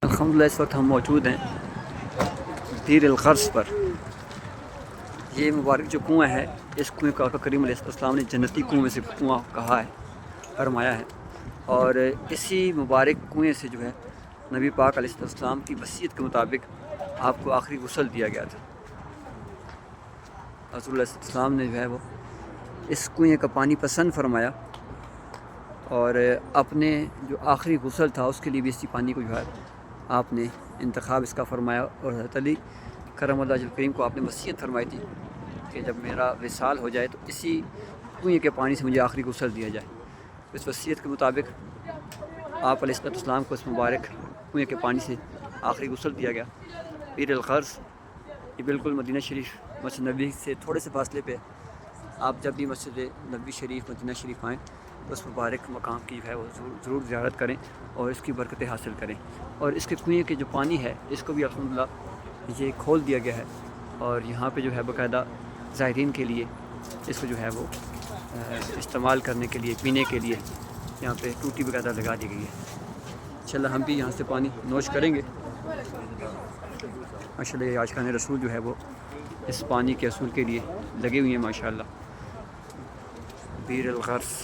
الحمدللہ اس وقت ہم موجود ہیں بیر الغرس پر۔ یہ مبارک جو کنواں ہے، اس کنویں کو آقا کریم علیہ السلام نے جنتی کنویں میں سے کنواں کہا ہے، فرمایا ہے، اور اسی مبارک کنویں سے جو ہے نبی پاک علیہ السلام کی وصیت کے مطابق آپ کو آخری غسل دیا گیا تھا۔ حضور علیہ السلام نے جو ہے وہ اس کنویں کا پانی پسند فرمایا، اور اپنے جو آخری غسل تھا اس کے لیے بھی اسی پانی کو جو ہے آپ نے انتخاب اس کا فرمایا، اور حضرت علی کرم اللہ وجہ الکریم کو آپ نے وصیت فرمائی تھی کہ جب میرا وصال ہو جائے تو اسی کنویں کے پانی سے مجھے آخری غسل دیا جائے۔ اس وصیت کے مطابق آپ علیہ السلام کو اس مبارک کنویں کے پانی سے آخری غسل دیا گیا۔ بیر الغرس یہ بالکل مدینہ شریف مسجد نبوی سے تھوڑے سے فاصلے پہ، آپ جب بھی مسجد نبوی شریف مدینہ شریف آئیں تو اس مبارک مقام کی جو ہے وہ ضرور زیارت کریں اور اس کی برکتیں حاصل کریں۔ اور اس کے کنویں کے جو پانی ہے اس کو بھی الحمدللہ یہ کھول دیا گیا ہے، اور یہاں پہ جو ہے باقاعدہ زائرین کے لیے اس کو جو ہے وہ استعمال کرنے کے لیے، پینے کے لیے یہاں پہ ٹوٹی باقاعدہ لگا دی گئی ہے۔ انشاءاللہ ہم بھی یہاں سے پانی نوش کریں گے۔ ماشاءاللہ یہ عاشقان رسول جو ہے وہ اس پانی کے حصول کے لیے لگے ہوئے ہیں ماشاءاللہ۔ بیر الغرس۔